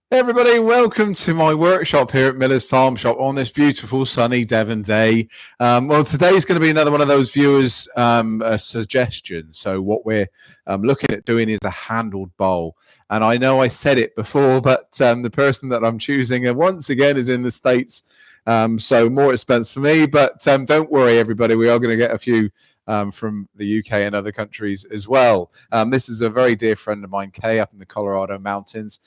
Hey everybody, welcome to my workshop here at Miller's Farm Shop on this beautiful sunny Devon day. Well, today's going to be another one of those viewers' suggestions. So what we're looking at doing is a handled bowl. And I know I said it before, but the person that I'm choosing once again is in the States. So more expense for me, but don't worry everybody, we are going to get a few from the UK and other countries as well. This is a very dear friend of mine, Kay, up in the Colorado mountains.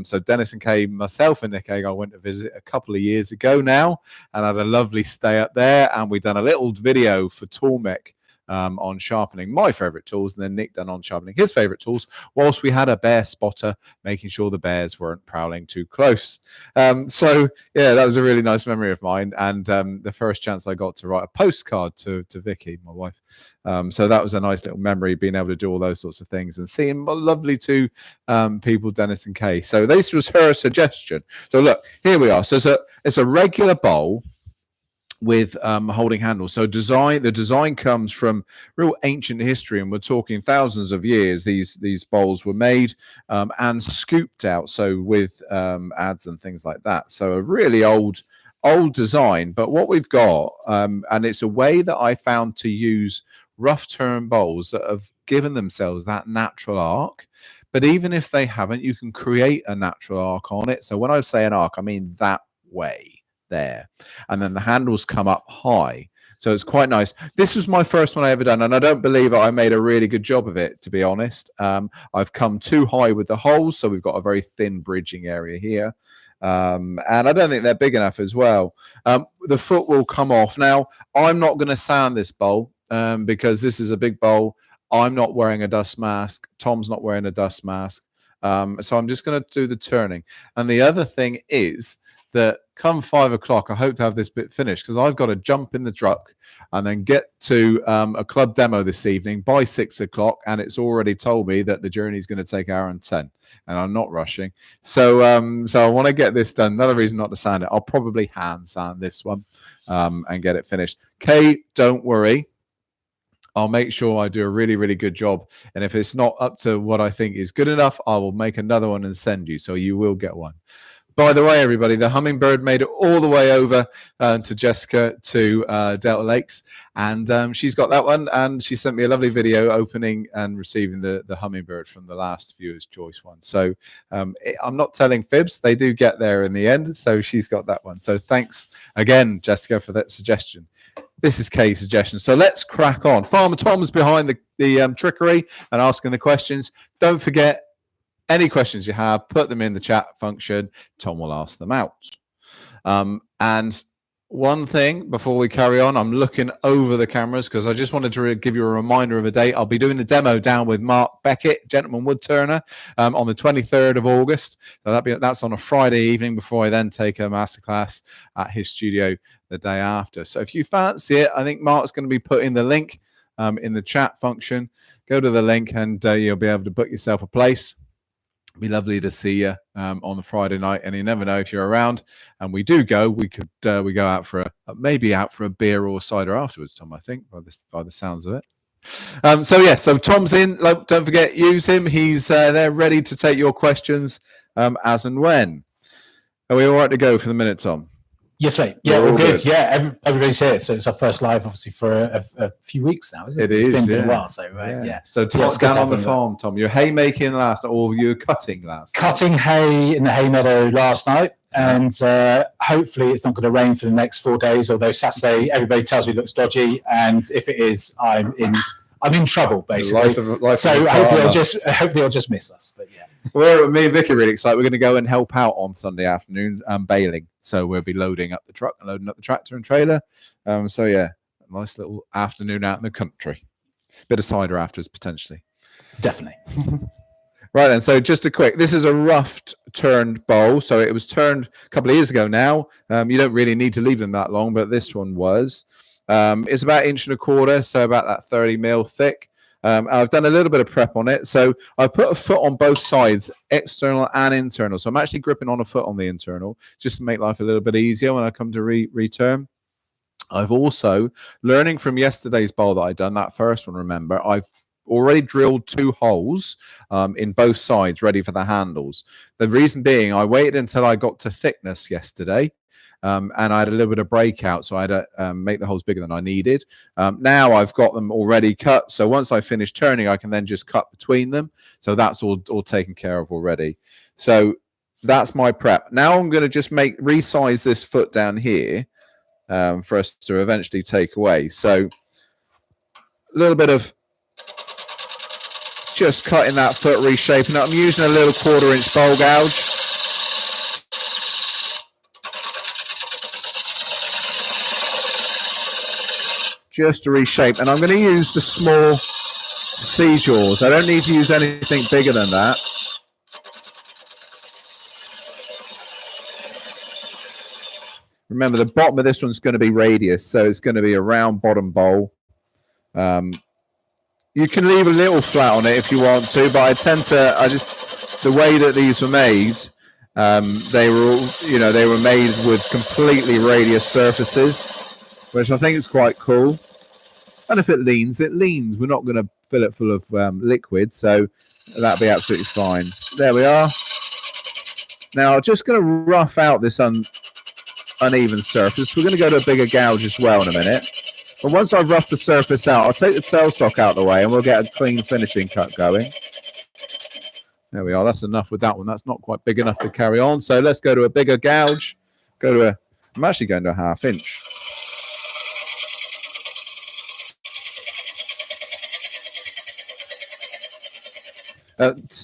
So Dennis and Kay, myself and Nick Egg, I went to visit a couple of years ago now and had a lovely stay up there. And we've done a little video for Toolmech on sharpening my favorite tools, and then Nick done on sharpening his favorite tools, whilst we had a bear spotter, making sure the bears weren't prowling too close. So yeah, that was a really nice memory of mine, and the first chance I got to write a postcard to Vicky, my wife. So that was a nice little memory, being able to do all those sorts of things and seeing lovely two people, Dennis and Kay. So this was her suggestion. So look, here we are. So it's a regular bowl with holding handles. So the design comes from real ancient history, and we're talking thousands of years. These bowls were made and scooped out, so with ads and things like that. So a really old design. But what we've got, and it's a way that I found to use rough turn bowls that have given themselves that natural arc. But even if they haven't, you can create a natural arc on it. So when I say an arc, I mean that way there, and then the handles come up high, so it's quite nice. This was my first one I ever done, and I don't believe I made a really good job of it, to be honest. I've come too high with the holes, so we've got a very thin bridging area here, and I don't think they're big enough as well. The foot will come off. Now I'm not going to sand this bowl because this is a big bowl. I'm not wearing a dust mask. Tom's not wearing a dust mask, so I'm just going to do the turning. And the other thing is that come 5 o'clock, I hope to have this bit finished, because I've got to jump in the truck and then get to a club demo this evening by 6 o'clock. And it's already told me that the journey is going to take 1:10, and I'm not rushing. So I want to get this done. Another reason not to sand it, I'll probably hand sand this one and get it finished. Kay, don't worry. I'll make sure I do a really, really good job. And if it's not up to what I think is good enough, I will make another one and send you. So you will get one. By the way, everybody, the hummingbird made it all the way over to Jessica to Delta Lakes, and she's got that one, and she sent me a lovely video opening and receiving the hummingbird from the last viewer's choice one. So I'm not telling fibs, they do get there in the end, so she's got that one. So thanks again, Jessica, for that suggestion. This is Kay's suggestion. So let's crack on. Farmer Tom's behind the trickery and asking the questions. Don't forget, any questions you have, put them in the chat function. Tom will ask them out. And one thing before we carry on, I'm looking over the cameras because I just wanted to give you a reminder of a date. I'll be doing a demo down with Mark Beckett, gentleman woodturner, on the 23rd of August. So that's on a Friday evening before I then take a masterclass at his studio the day after. So if you fancy it, I think Mark's going to be putting the link in the chat function. Go to the link and you'll be able to book yourself a place. Be lovely to see you on the Friday night, and you never know if you're around. And we do go. We could we go out for maybe out for a beer or cider afterwards, Tom. I think by the sounds of it. So Tom's in. Don't forget, use him. He's there, ready to take your questions as and when. Are we all right to go for the minute, Tom? Yes, mate. Yeah, all good. Yeah, everybody's here. So it's our first live, obviously, for a few weeks now, isn't it? It's been a while. So, yeah. So what's down on the farm, Tom? You're haymaking last, or you're cutting last? Cutting hay in the hay meadow last night. And hopefully it's not going to rain for the next 4 days, although Saturday, everybody tells me it looks dodgy. And if it is, I'm in trouble, basically. So hopefully I'll just miss us. But yeah. Me and Vicky are really excited. We're going to go and help out on Sunday afternoon baling. So we'll be loading up the truck and loading up the tractor and trailer. So yeah, a nice little afternoon out in the country. Bit of cider afterwards, potentially. Definitely. Right then, so just a quick, this is a roughed turned bowl. So it was turned a couple of years ago now. You don't really need to leave them that long, but this one was. It's about 1.25 inches, so about that 30 mil thick. I've done a little bit of prep on it. So I put a foot on both sides, external and internal. So I'm actually gripping on a foot on the internal just to make life a little bit easier when I come to return. I've also, learning from yesterday's bowl that I've done, that first one, remember, I've already drilled 2 holes in both sides, ready for the handles. The reason being, I waited until I got to thickness yesterday. And I had a little bit of breakout, so I had to make the holes bigger than I needed. Now I've got them already cut, so once I finish turning, I can then just cut between them. So that's all taken care of already. So that's my prep. Now I'm going to just resize this foot down here for us to eventually take away. So a little bit of just cutting that foot, reshaping it. I'm using a little 1/4-inch bowl gouge. Just to reshape, and I'm going to use the small C-jaws. I don't need to use anything bigger than that. Remember, the bottom of this one's going to be radius, so it's going to be a round bottom bowl. You can leave a little flat on it if you want to, but I tend to, the way that these were made, they were made with completely radius surfaces, which I think is quite cool. And if it leans, it leans. We're not going to fill it full of liquid, so that'll be absolutely fine. There we are. Now, I'm just going to rough out this uneven surface. We're going to go to a bigger gouge as well in a minute. But once I've roughed the surface out, I'll take the tailstock out of the way and we'll get a clean finishing cut going. There we are. That's enough with that one. That's not quite big enough to carry on. So let's go to a bigger gouge. I'm actually going to a 1/2 inch.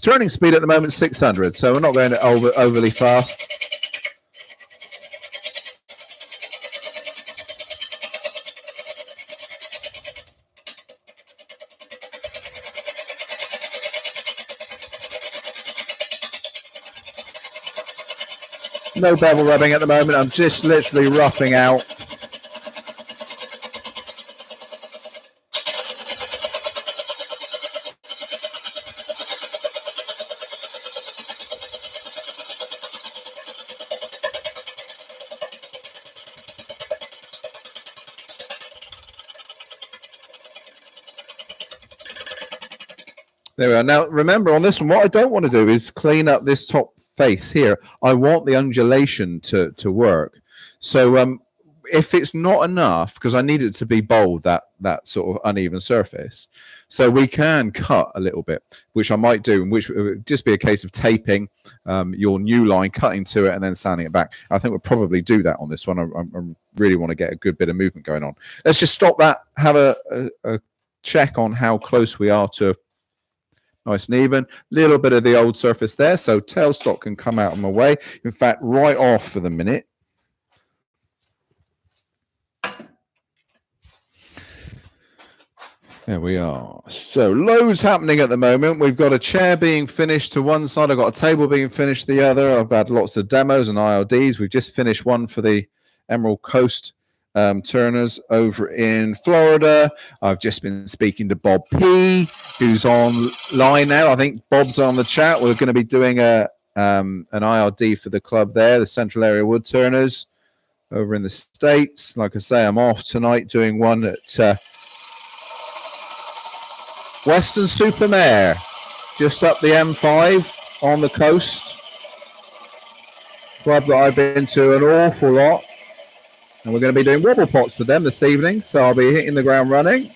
Turning speed at the moment 600, so we're not going overly fast. No bevel rubbing at the moment. I'm just literally roughing out. There we are. Now, remember on this one, what I don't want to do is clean up this top face here. I want the undulation to work. So if it's not enough, because I need it to be bold, that sort of uneven surface, so we can cut a little bit, which I might do, which would just be a case of taping your new line, cutting to it, and then sanding it back. I think we'll probably do that on this one. I really want to get a good bit of movement going on. Let's just stop that, have a check on how close we are to nice and even. Little bit of the old surface there, so tailstock can come out of my way. In fact, right off for the minute. There we are. So loads happening at the moment. We've got a chair being finished to one side. I've got a table being finished the other. I've had lots of demos and ILDs. We've just finished one for the Emerald Coast turners over in Florida. I've just been speaking to Bob P, who's online now. I think Bob's on the chat. We're going to be doing an ILD for the club there, the Central Area Woodturners over in the States. Like I say, I'm off tonight doing one at Western Supermare, just up the M5 on the coast. Club that I've been to an awful lot. And we're going to be doing wobble pots for them this evening, so I'll be hitting the ground running.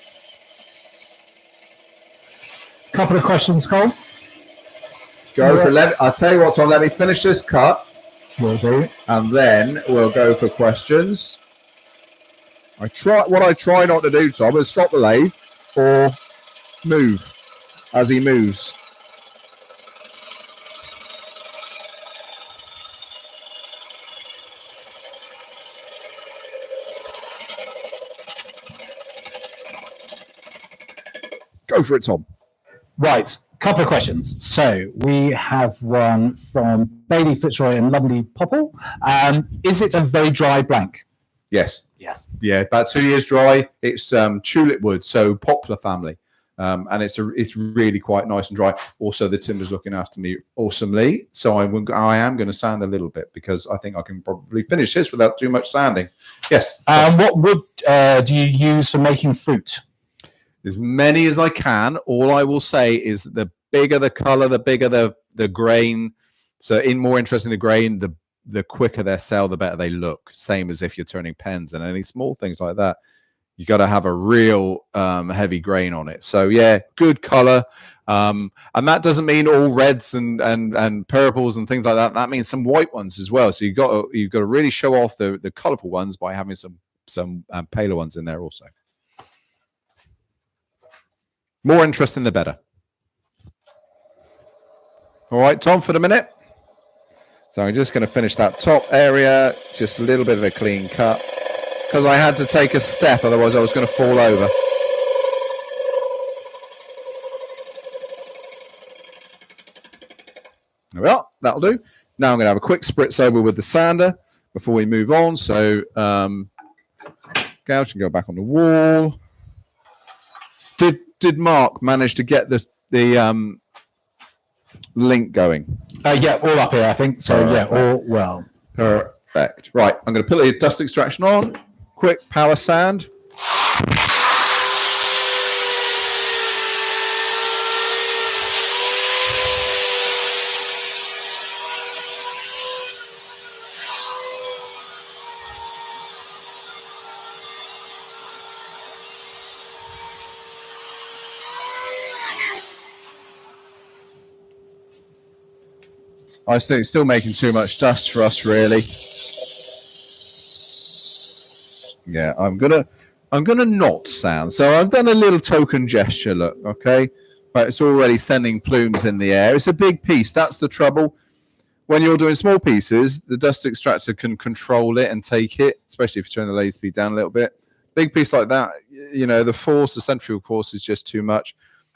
Couple of questions, Cole. I'll tell you what, Tom, let me finish this cut. Will do. And then we'll go for questions. What I try not to do, Tom, is stop the lathe or move as he moves. Go for it, Tom. Right, couple of questions. So we have one from Bailey Fitzroy and Lovely Popple. Is it a very dry blank? Yes. Yes. Yeah, about 2 years dry. It's tulip wood, so poplar family. And it's really quite nice and dry. Also, the timber's looking after me awesomely. So I am going to sand a little bit because I think I can probably finish this without too much sanding. Yes. What wood do you use for making fruit? as many as I can. All I will say is the bigger the color, the bigger the grain. So more interest in the grain, the quicker they sell, the better they look. Same as if you're turning pens and any small things like that. You got to have a real heavy grain on it. So yeah, good color. And that doesn't mean all reds and purples and things like that. That means some white ones as well. So you've got to really show off the colorful ones by having some paler ones in there also. More interesting, the better. All right, Tom, for the minute. So I'm just going to finish that top area, just a little bit of a clean cut, because I had to take a step, otherwise I was going to fall over. There we are, that'll do. Now I'm going to have a quick spritz over with the sander before we move on. So gouge can go back on the wall. Did Mark manage to get the link going? Yeah, all up here, I think. So yeah, all well. Perfect. Right, I'm going to put the dust extraction on. Quick power sand. I think it's still making too much dust for us, really. Yeah, I'm gonna not sand. So I've done a little token gesture. Look, okay, but it's already sending plumes in the air. It's a big piece. That's the trouble. When you're doing small pieces, the dust extractor can control it and take it, especially if you turn the laser speed down a little bit. Big piece like that, you know, the centrifugal force is just too much,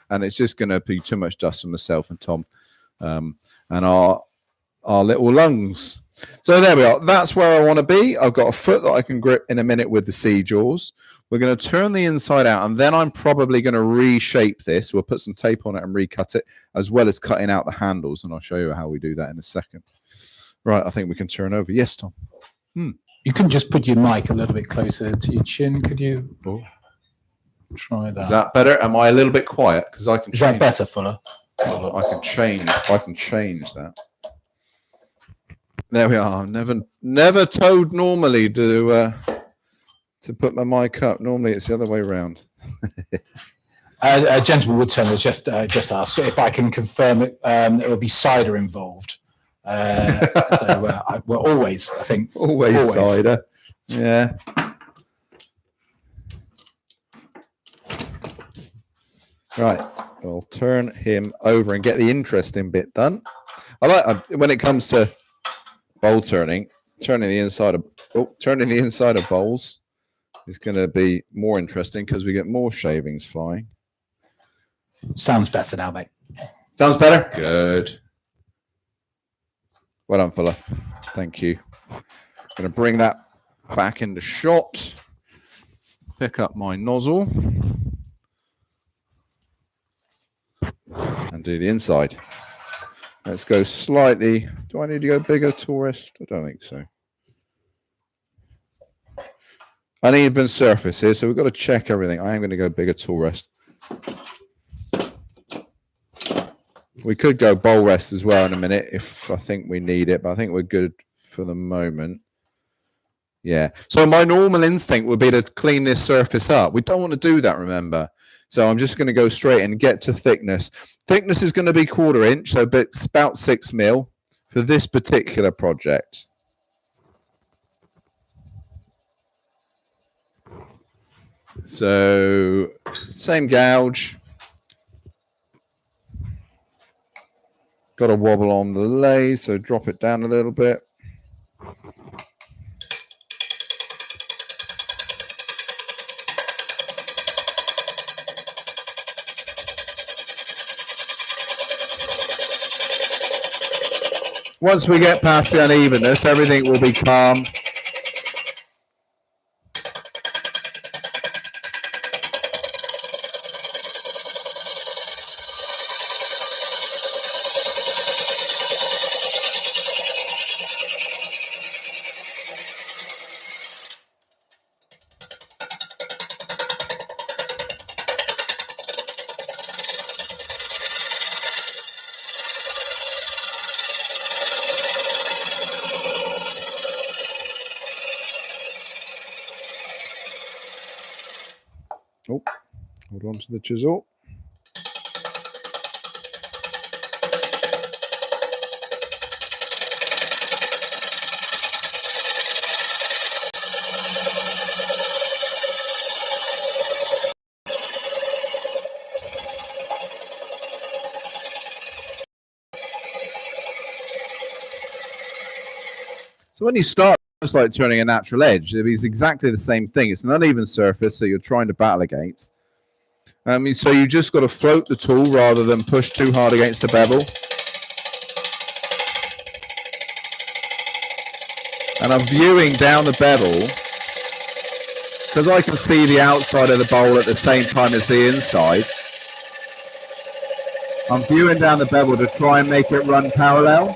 and it's just going to be too much dust for myself and Tom, and our little lungs. So there we are. That's where I want to be. I've got a foot that I can grip in a minute with the C jaws. We're going to turn the inside out, and then I'm probably going to reshape this. We'll put some tape on it and recut it, as well as cutting out the handles, and I'll show you how we do that in a second. Right, I think we can turn over. Yes, Tom? You can just put your mic a little bit closer to your chin, could you? Oh. Try that. Is that better? Am I a little bit quiet? Because I can. Is that better, Fuller? I can change that. There we are. Never told normally to put my mic up. Normally it's the other way around. A gentleman woodturner just asked if I can confirm it. There will be cider involved. We're always, I think, always cider. Yeah. Right. We'll turn him over and get the interesting bit done. I like when it comes to bowl turning the inside of bowls is going to be more interesting because we get more shavings flying. Sounds better now, mate. Sounds better? Good. Well done, fella. Thank you. I'm going to bring that back into shot. Pick up my nozzle. And do the inside. Let's go slightly. Do I need to go bigger, tourist? I don't think so. Uneven surface here, so we've got to check everything. I am going to go bigger, tourist. We could go bowl rest as well in a minute if I think we need it, but I think we're good for the moment. Yeah. So my normal instinct would be to clean this surface up. We don't want to do that, remember. So I'm just going to go straight and get to thickness. Thickness is going to be 1/4 inch, so it's about 6 mil for this particular project. So same gouge. Got a wobble on the lathe, so drop it down a little bit. Once we get past the unevenness, everything will be calm. Hold on to the chisel. So when you start, it's like turning a natural edge. It's exactly the same thing. It's an uneven surface that you're trying to battle against. So you just got to float the tool rather than push too hard against the bevel. And I'm viewing down the bevel because I can see the outside of the bowl at the same time as the inside. I'm viewing down the bevel to try and make it run parallel.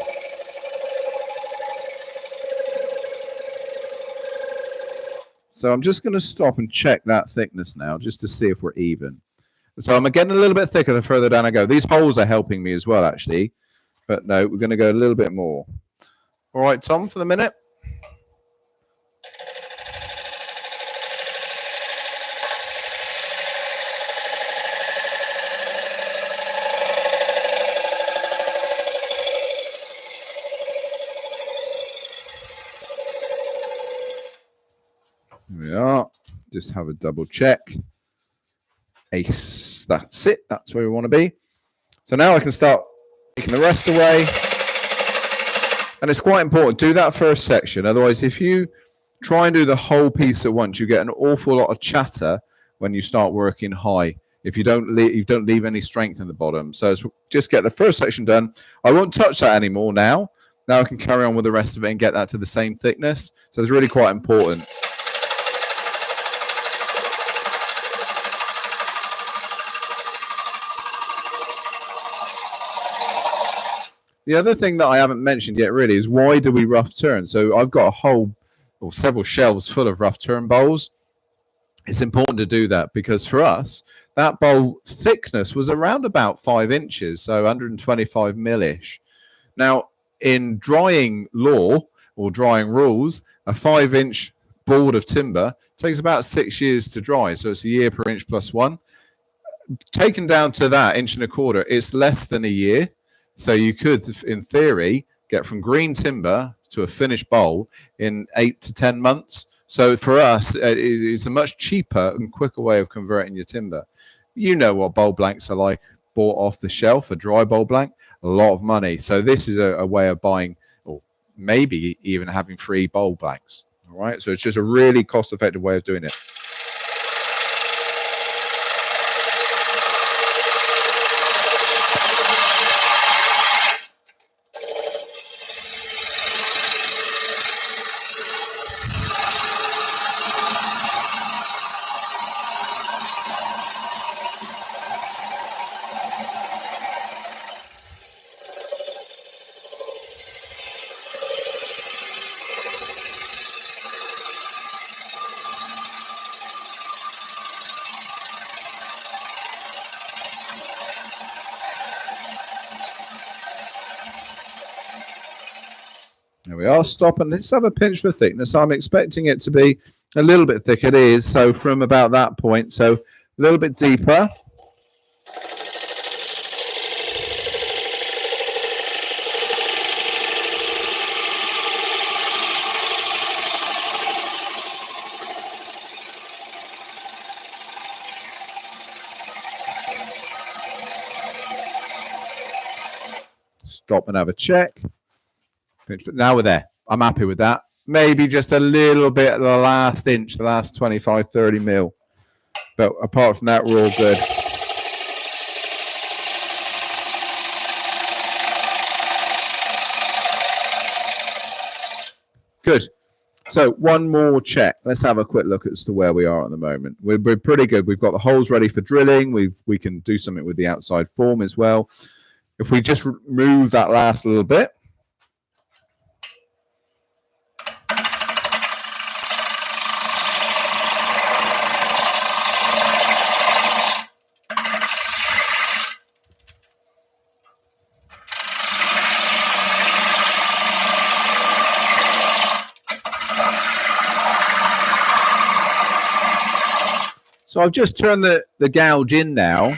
So I'm just going to stop and check that thickness now just to see if we're even. So I'm getting a little bit thicker the further down I go. These holes are helping me as well, actually. But no, we're going to go a little bit more. All right, Tom, for the minute. Here we are. Just have a double check. Ace. That's it. That's where we want to be. So now I can start taking the rest away. And it's quite important. Do that first section. Otherwise, if you try and do the whole piece at once, you get an awful lot of chatter when you start working high. If you don't leave any strength in the bottom. So just get the first section done. I won't touch that anymore now. Now I can carry on with the rest of it and get that to the same thickness. So it's really quite important. The other thing that I haven't mentioned yet really is why do we rough turn? So I've got a whole or several shelves full of rough turn bowls. It's important to do that because for us, that bowl thickness was around about 5 inches, so 125 mil-ish. Now, in drying law or drying rules, a 5-inch board of timber takes about 6 years to dry, so it's a year per inch plus one. Taken down to that 1.25 inches, it's less than a year. So you could, in theory, get from green timber to a finished bowl in 8 to 10 months. So for us, it's a much cheaper and quicker way of converting your timber. You know what bowl blanks are like bought off the shelf, a dry bowl blank, a lot of money. So this is a way of buying, or maybe even having free bowl blanks. All right. So it's just a really cost-effective way of doing it. There we are. Stop and let's have a pinch for thickness. I'm expecting it to be a little bit thick. It is. So from about that point, so a little bit deeper. Stop and have a check. Now we're there. I'm happy with that. Maybe just a little bit of the last inch, the last 25, 30 mil. But apart from that, we're all good. Good. So one more check. Let's have a quick look as to where we are at the moment. We're pretty good. We've got the holes ready for drilling. We can do something with the outside form as well. If we just remove that last little bit. So I've just turned the gouge in now,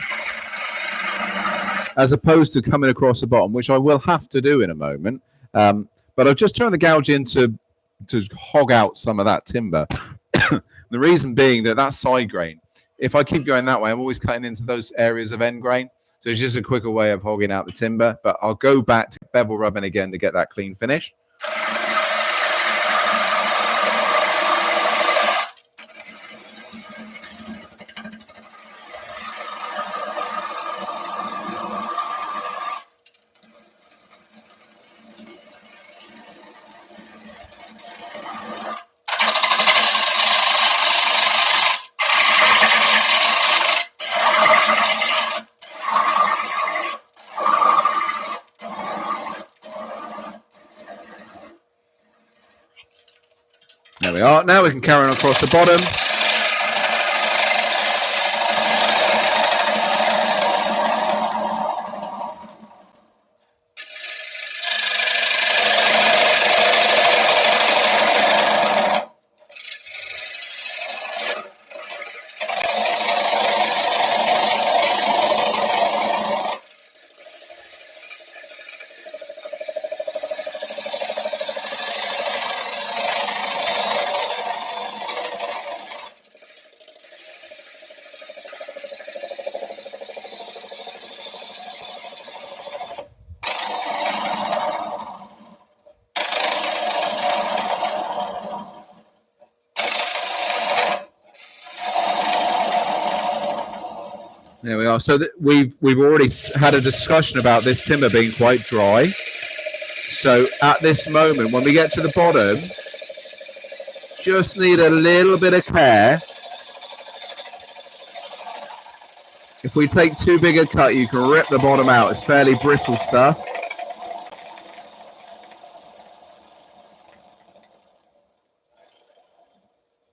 as opposed to coming across the bottom, which I will have to do in a moment. But I've just turned the gouge in to hog out some of that timber. The reason being that that's side grain. If I keep going that way, I'm always cutting into those areas of end grain. So it's just a quicker way of hogging out the timber. But I'll go back to bevel rubbing again to get that clean finish. There we are. Now we can carry on across the bottom. There we are. So we've already had a discussion about this timber being quite dry. So at this moment, when we get to the bottom, just need a little bit of care. If we take too big a cut, you can rip the bottom out. It's fairly brittle stuff.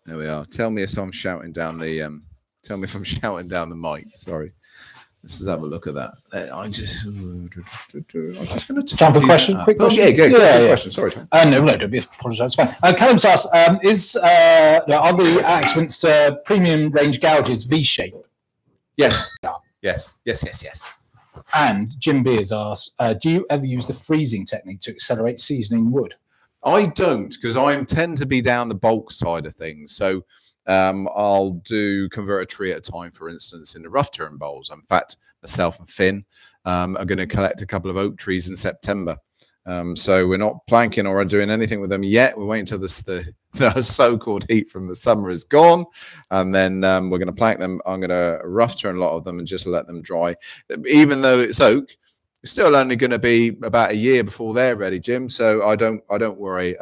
There we are. Tell me if I'm shouting down the tell me if I'm shouting down the mic. Sorry. Let's just have a look at that. I'm just going to Time for a question? Quick question? Quick question. Sorry, Tom. No, don't be apologise. Fine. Callum's asked, are the attachments to premium range gouges V-shape? Yes. Yeah. Yes. And Jim B has asked, do you ever use the freezing technique to accelerate seasoning wood? I don't, because I tend to be down the bulk side of things. So I'll convert a tree at a time, for instance, in the rough turn bowls. In fact, myself and Finn are going to collect a couple of oak trees in September. So we're not planking or doing anything with them yet. We're waiting until the so-called heat from the summer is gone. And then we're going to plank them. I'm going to rough turn a lot of them and just let them dry. Even though it's oak, it's still only going to be about a year before they're ready, Jim. So I don't worry.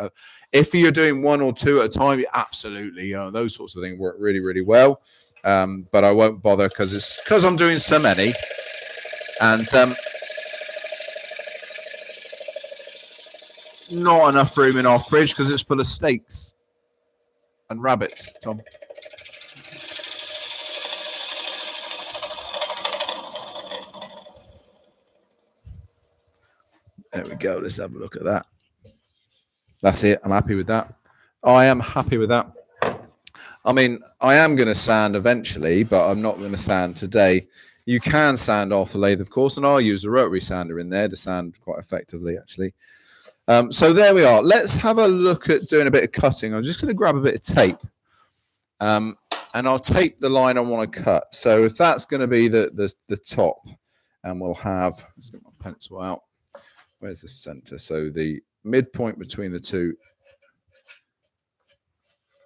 If you're doing one or two at a time, absolutely, those sorts of things work really, really well. But I won't bother because I'm doing so many, and not enough room in our fridge because it's full of steaks and rabbits, Tom. There we go. Let's have a look at that. That's it. I'm happy with that. I am happy with that. I mean, I am going to sand eventually, but I'm not going to sand today. You can sand off the lathe, of course, and I'll use a rotary sander in there to sand quite effectively, actually. So there we are. Let's have a look at doing a bit of cutting. I'm just going to grab a bit of tape, and I'll tape the line I want to cut. So if that's going to be the top, and we'll have, let's get my pencil out. Where's the center? So the midpoint between the two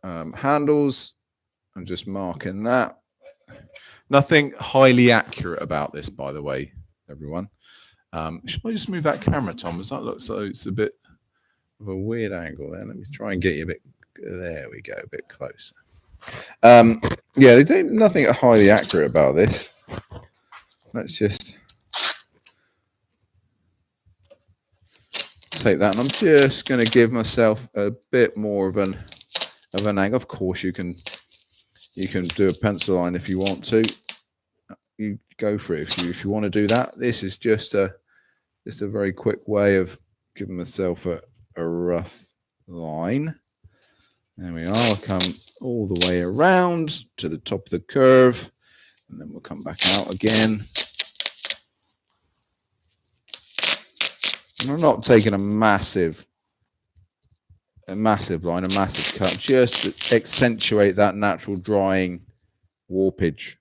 handles. I'm just marking that. Nothing highly accurate about this, by the way, everyone. Should I just move that camera, Tom? Does that look so it's a bit of a weird angle there? Let me try and get you a bit. There we go, a bit closer. Yeah, they don't nothing highly accurate about this. Let's just take that, and I'm just going to give myself a bit more of an angle. Of course, you can do a pencil line if you want to. You go for it if you want to do that. This is just a very quick way of giving myself a rough line. There we are. I'll come all the way around to the top of the curve, and then we'll come back out again. And I'm not taking a massive line, a massive cut, just to accentuate that natural drying warpage,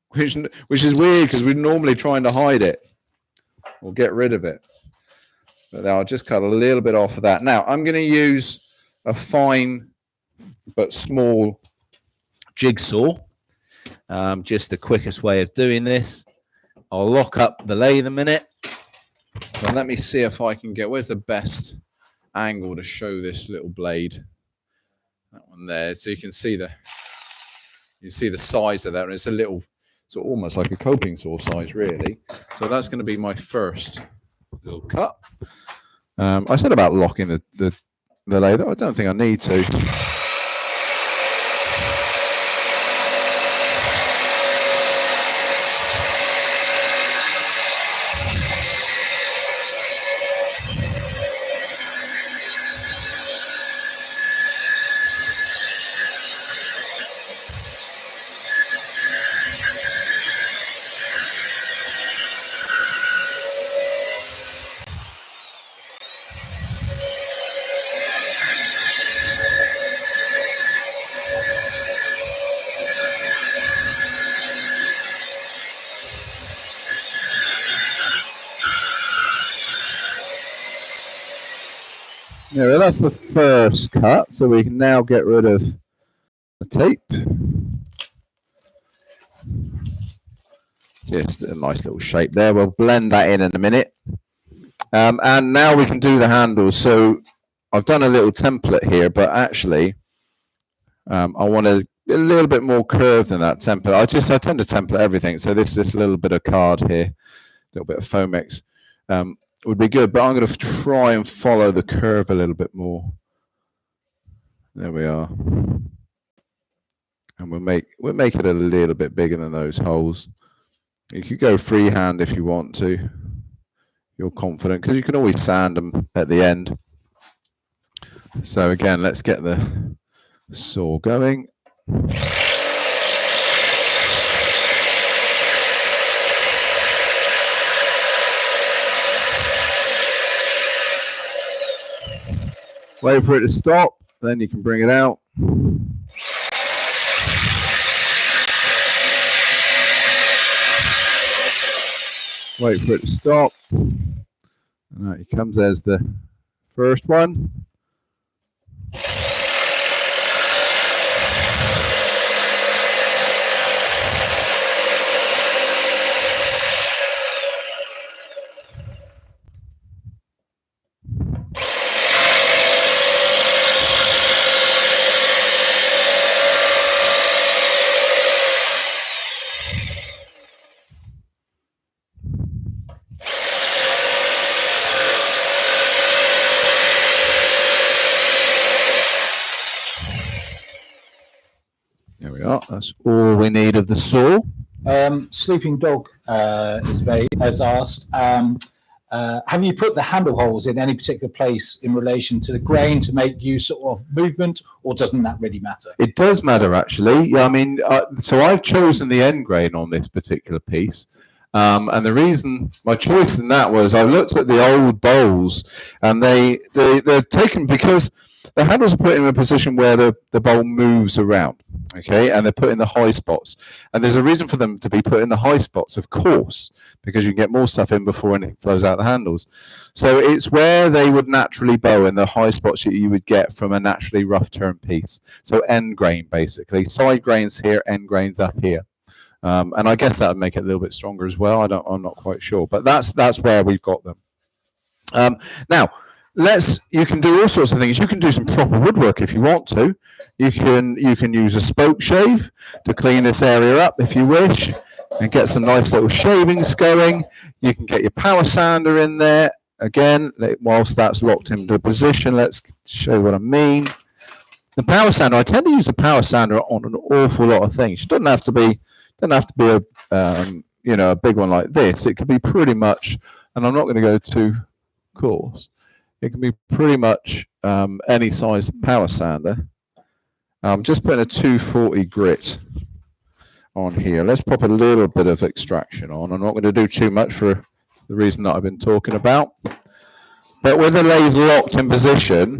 which is weird because we're normally trying to hide it or get rid of it. But I'll just cut a little bit off of that. Now I'm going to use a fine but small jigsaw, just the quickest way of doing this. I'll lock up the lathe a minute. So let me see if I can get, where's the best angle to show this little blade? That one there. So you can see the size of that. And it's a little, so almost like a coping saw size, really. So that's going to be my first little cut. I said about locking the lathe. I don't think I need to. Yeah, well, that's the first cut, so we can now get rid of the tape. Just a nice little shape there. We'll blend that in a minute. And now we can do the handles. So I've done a little template here, but actually I want a little bit more curved than that template. I tend to template everything. So this little bit of card here, a little bit of Fomex, would be good, but I'm going to try and follow the curve a little bit more. There we are. And we'll make it a little bit bigger than those holes. You could go freehand if you want to. You're confident, because you can always sand them at the end. So again, let's get the saw going. Wait for it to stop, then you can bring it out. Wait for it to stop. And out it comes as the first one. There we are. That's all we need of the saw. Sleeping Dog has asked, have you put the handle holes in any particular place in relation to the grain to make use of movement, or doesn't that really matter? It does matter, actually. Yeah, I mean, so I've chosen the end grain on this particular piece. And the reason my choice in that was I looked at the old bowls, and they're taken because the handles are put in a position where the bowl moves around, okay, and they're put in the high spots. And there's a reason for them to be put in the high spots, of course, because you can get more stuff in before anything flows out the handles. So it's where they would naturally bow, in the high spots that you would get from a naturally rough turn piece. So end grain, basically. Side grains here, end grains up here. And I guess that would make it a little bit stronger as well. I'm not quite sure, but that's where we've got them. Now, you can do all sorts of things. You can do some proper woodwork if you want to. You can use a spoke shave to clean this area up if you wish, and get some nice little shavings going. You can get your power sander in there. Again, whilst that's locked into position, let's show you what I mean. The power sander, I tend to use the power sander on an awful lot of things. It doesn't have to be a big one like this. It could be pretty much, and I'm not going to go too coarse. It can be pretty much any size power sander. I'm just putting a 240 grit on here. Let's pop a little bit of extraction on. I'm not going to do too much for the reason that I've been talking about. But with the lathe locked in position,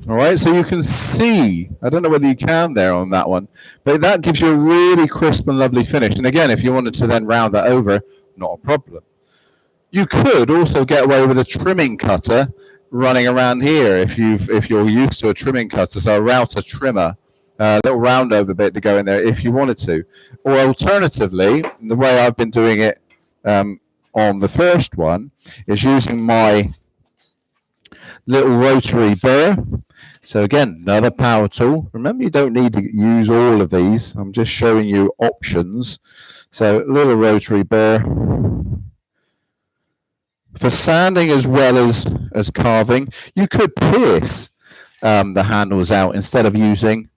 all right, so you can see, I don't know whether you can there on that one, but that gives you a really crisp and lovely finish. And again, if you wanted to then round that over, not a problem. You could also get away with a trimming cutter running around here if you're used to a trimming cutter, so a router trimmer, a little round over bit to go in there if you wanted to. Or alternatively, the way I've been doing it on the first one is using my little rotary burr. So again, another power tool. Remember, you don't need to use all of these. I'm just showing you options. So a little rotary burr for sanding as well as carving. You could pierce the handles out instead of using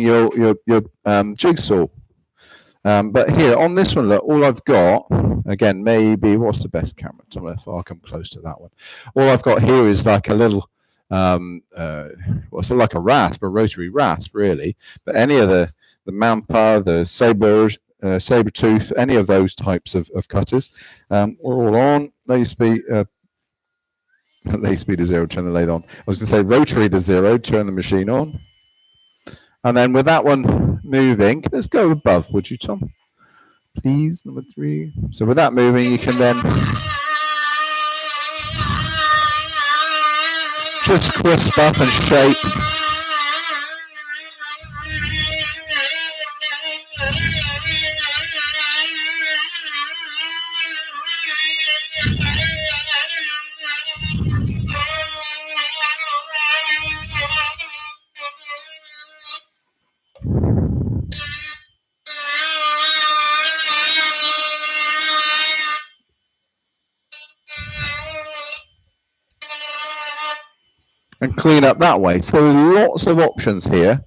your jigsaw. But here on this one, look, all I've got, again, maybe what's the best camera? Tom, if I come close to that one. All I've got here is like a little sort of like a rasp, a rotary rasp, really. But any of the Mampa, the saber tooth, any of those types of cutters, we're all on. Lathe speed to 0, turn the lathe on. I was going to say rotary to 0, turn the machine on. And then with that one moving, let's go above, would you, Tom? Please, number 3. So with that moving, you can then just crisp up and shape. And clean up that way. So there's lots of options here.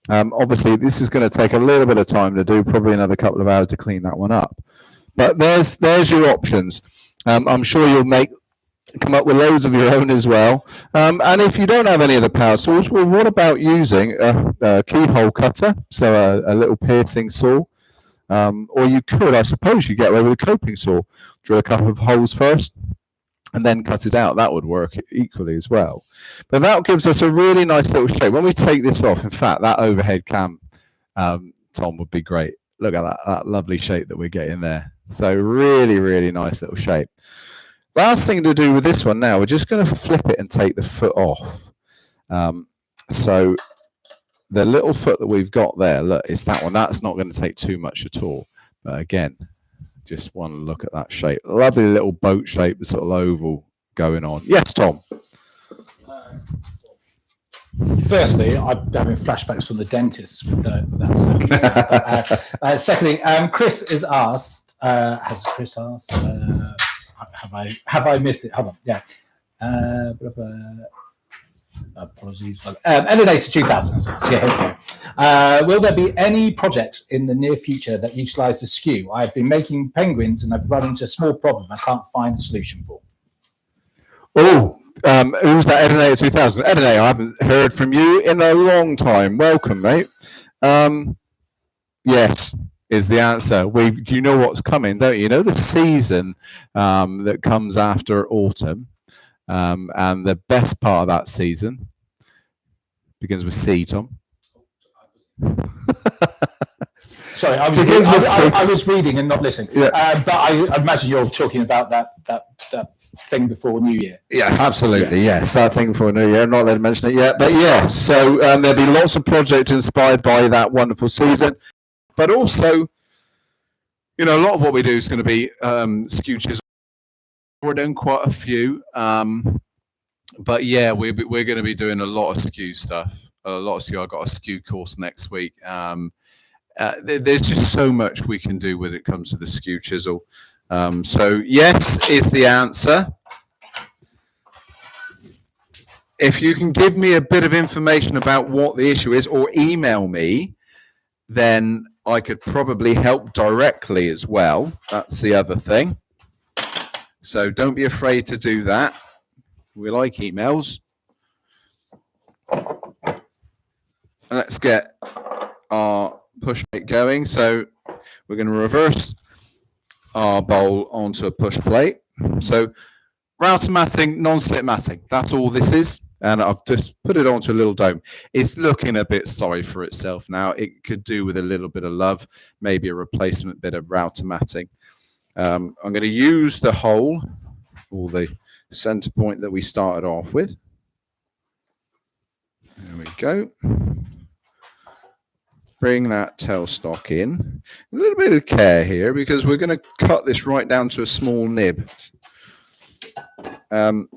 Obviously, this is going to take a little bit of time to do, probably another couple of hours to clean that one up. But there's your options. I'm sure you'll come up with loads of your own as well. And if you don't have any of the power tools, well, what about using a keyhole cutter, so a little piercing saw? Or you could, I suppose, you get away with a coping saw. Drill a couple of holes first, and then cut it out. That would work equally as well. But that gives us a really nice little shape. When we take this off, in fact, that overhead cam, Tom, would be great. Look at that lovely shape that we're getting there. So really, really nice little shape. Last thing to do with this one now, we're just going to flip it and take the foot off. So the little foot that we've got there, look, it's that one. That's not going to take too much at all. But again, just want to look at that shape. Lovely little boat shape, sort of oval going on. Yes, Tom. Firstly, I'm having flashbacks from the dentist with that. Secondly, Chris is asked. Has Chris asked? Have I missed it? Hold on. Yeah. Apologies. Elevator 2000. Yeah, here we go. Will there be any projects in the near future that utilise the skew? I've been making penguins and I've run into a small problem I can't find a solution for. Oh, who was that? Edinator 2000. Edinator, I haven't heard from you in a long time. Welcome, mate. Yes, is the answer. Do you know what's coming, don't you? You know the season that comes after autumn. And the best part of that season begins with C, Tom. Sorry, I was reading and not listening. Yeah. But I imagine you're talking about that thing before New Year. Yeah, absolutely. Yeah. Yes, that thing before New Year. I'm not letting mention it yet, but yeah. So there'll be lots of projects inspired by that wonderful season, but also, a lot of what we do is going to be skew chisel. We're doing quite a few, but yeah, we're going to be doing a lot of skew stuff. I've got a skew course next week. There's just so much we can do when it comes to the skew chisel. So yes is the answer. if you can give me a bit of information about what the issue is or email me, then I could probably help directly as well. That's the other thing. So don't be afraid to do that. We like emails. Let's get our push plate going. So we're going to reverse our bowl onto a push plate. So router matting, non-slip matting. That's all this is. And I've just put it onto a little dome. It's looking a bit sorry for itself now. It could do with a little bit of love, maybe a replacement bit of router matting. I'm going to use the hole, or the center point that we started off with. There we go. Bring that tailstock in. A little bit of care here because we're going to cut this right down to a small nib. And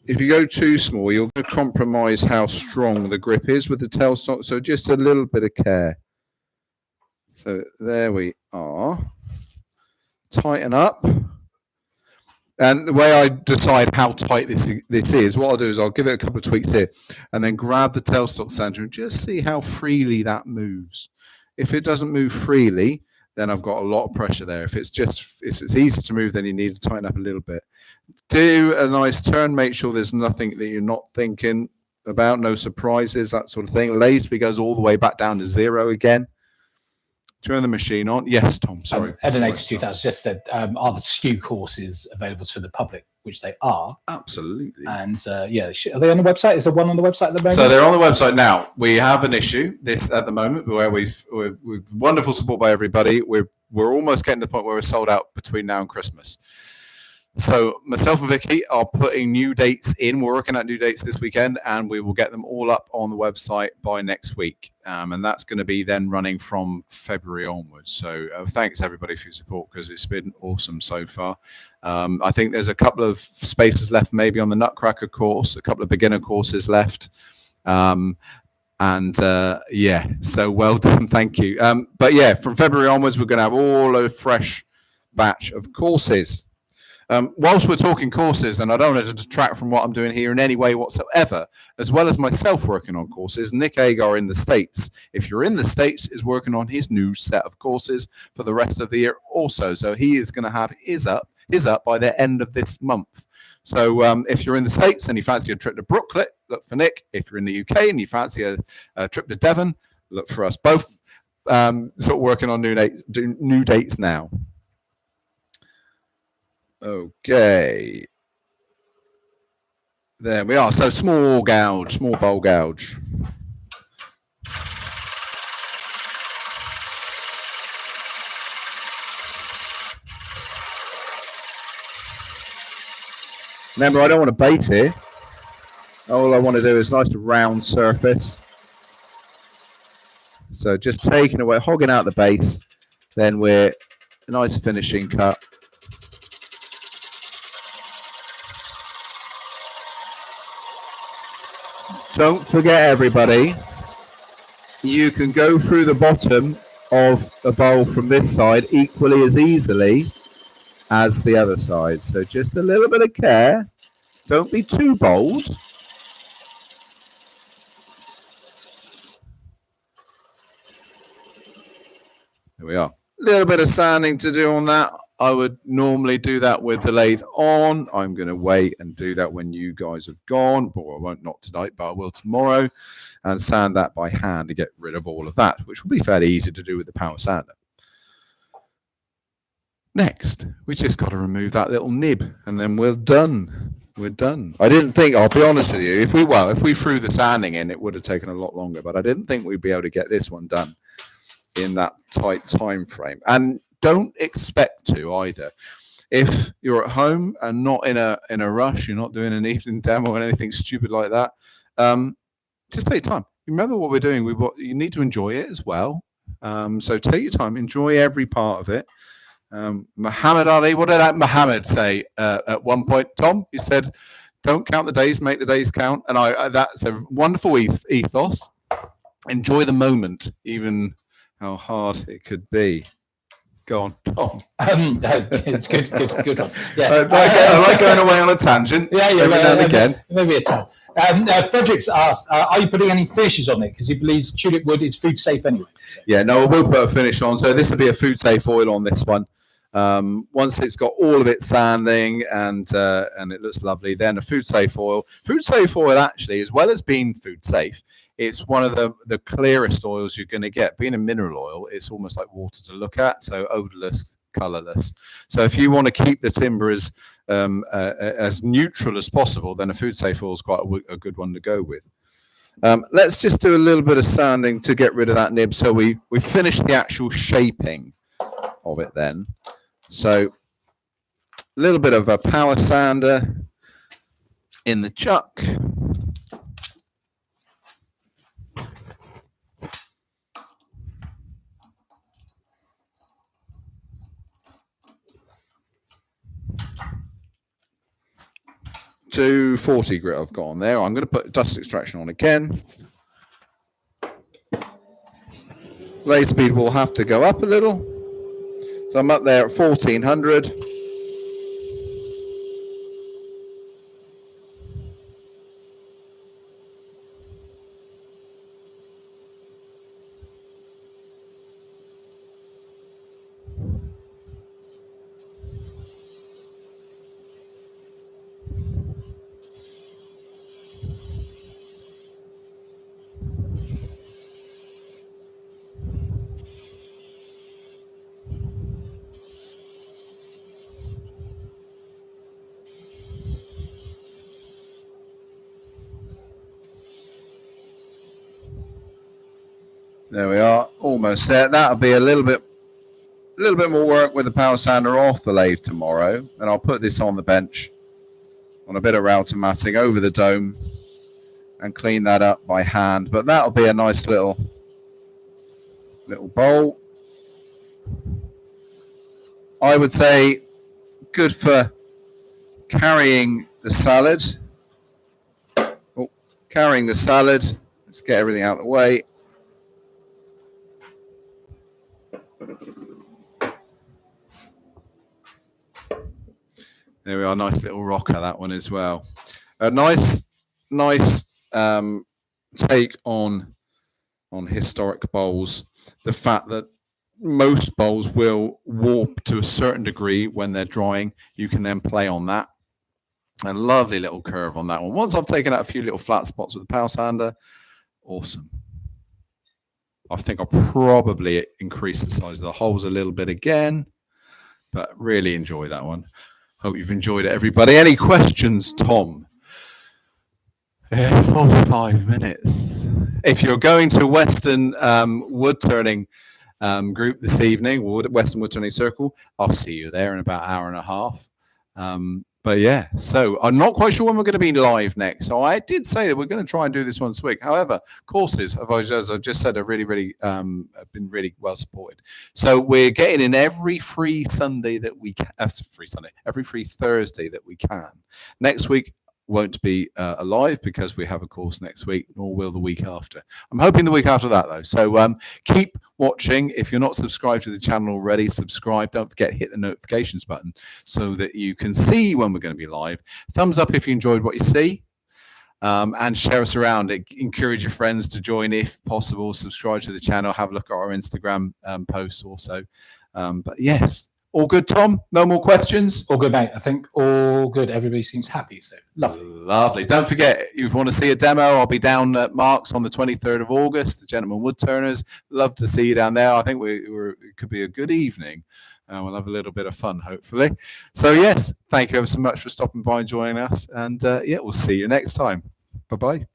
if you go too small, you're going to compromise how strong the grip is with the tailstock. So just a little bit of care. So there we are. Tighten up. And the way I decide how tight this is, what I'll do is I'll give it a couple of tweaks here and then grab the tailstock sander and just see how freely that moves. If it doesn't move freely, then I've got a lot of pressure there. If it's easy to move, then you need to tighten up a little bit. Do a nice turn. Make sure there's nothing that you're not thinking about, no surprises, that sort of thing. Lazy goes all the way back down to 0 again. Turn the machine on. Yes, Tom, sorry. Ed 2000 just said, are the SKU courses available to the public? Which they are. Absolutely. And yeah, are they on the website? Is there one on the website at the moment? So they're on the website now. We have an issue at the moment where we've wonderful support by everybody. We're almost getting to the point where we're sold out between now and Christmas. So myself and Vicky are putting new dates in. We're working out new dates this weekend, and we will get them all up on the website by next week. And that's going to be then running from February onwards. So thanks everybody for your support because it's been awesome so far. I think there's a couple of spaces left maybe on the Nutcracker course, a couple of beginner courses left. Yeah, so well done. Thank you. But yeah, from February onwards, we're going to have all a fresh batch of courses. Whilst we're talking courses, and I don't want to detract from what I'm doing here in any way whatsoever, as well as myself working on courses, Nick Agar in the States, if you're in the States, is working on his new set of courses for the rest of the year also. So he is going to have his up by the end of this month. So if you're in the States and you fancy a trip to Brooklyn, look for Nick. If you're in the UK and you fancy a trip to Devon, look for us both. Sort of working on new dates now. Okay. There we are. So small bowl gouge. Remember, I don't want to base here. All I want to do is a nice round surface. So just taking away, hogging out the base, then we're a nice finishing cut. Don't forget, everybody, you can go through the bottom of a bowl from this side equally as easily as the other side. So just a little bit of care. Don't be too bold. There we are. A little bit of sanding to do on that. I would normally do that with the lathe on. I'm going to wait and do that when you guys have gone. Well, I won't, not tonight, but I will tomorrow. And sand that by hand to get rid of all of that, which will be fairly easy to do with the power sander. Next, we just got to remove that little nib, and then we're done. We're done. I didn't think, I'll be honest with you, if we threw the sanding in, it would have taken a lot longer, but I didn't think we'd be able to get this one done in that tight time frame. And don't expect to either. If you're at home and not in a rush, you're not doing an evening demo or anything stupid like that, just take your time. Remember what we're doing. You need to enjoy it as well. So take your time, enjoy every part of it. Muhammad Ali, what did Muhammad say at one point? Tom, he said, "Don't count the days, make the days count." And that's a wonderful ethos. Enjoy the moment, even how hard it could be. Go on, Tom. It's good one. Yeah, I like going away on a tangent. Every now and again. Maybe a time. Frederick's asked, are you putting any finishes on it? Because he believes tulip wood is food safe anyway. So. Yeah, no, we'll put a finish on. So this will be a food safe oil on this one. Once it's got all of its sanding and it looks lovely, then a food safe oil. Food safe oil, actually, as well as being food safe, it's one of the clearest oils you're going to get. Being a mineral oil, it's almost like water to look at, so odorless, colorless. So if you want to keep the timber as neutral as possible, then a food safe oil is quite a good one to go with. Let's just do a little bit of sanding to get rid of that nib, so we finish the actual shaping of it then. So a little bit of a power sander in the chuck. To 40 grit I've got on there. I'm going to put dust extraction on again. Blade speed will have to go up a little. So I'm up there at 1400. There we are, almost there. That'll be a little bit more work with the power sander off the lathe tomorrow, and I'll put this on the bench on a bit of router matting over the dome and clean that up by hand. But that'll be a nice little bowl. I would say good for carrying the salad. Carrying the salad. Let's get everything out of the way. There we are, nice little rocker, that one as well. A nice take on historic bowls. The fact that most bowls will warp to a certain degree when they're drying. You can then play on that. A lovely little curve on that one. Once I've taken out a few little flat spots with the power sander, awesome. I think I'll probably increase the size of the holes a little bit again, but really enjoy that one. Hope you've enjoyed it, everybody. Any questions, Tom? 45 minutes. If you're going to Western wood turning group this evening, Western Wood Turning Circle, I'll see you there in about an hour and a half. But yeah, so I'm not quite sure when we're going to be live next. So I did say that we're going to try and do this once a week. However, courses, as I just said, are really have been really well supported. So we're getting in every free Sunday that we can. Every free Thursday that we can. Next week won't be alive because we have a course next week, nor will the week after. I'm hoping the week after that, though. So keep watching. If you're not subscribed to the channel already, subscribe. Don't forget, hit the notifications button so that you can see when we're going to be live. Thumbs up if you enjoyed what you see. And share us around. Encourage your friends to join if possible. Subscribe to the channel. Have a look at our Instagram posts also. But yes. All good, Tom? No more questions? All good, mate. I think all good. Everybody seems happy, so lovely. Lovely. Don't forget, if you want to see a demo, I'll be down at Mark's on the 23rd of August, the Gentlemen Woodturners. Love to see you down there. I think it could be a good evening. We'll have a little bit of fun, hopefully. So, yes, thank you ever so much for stopping by and joining us. And, yeah, we'll see you next time. Bye-bye.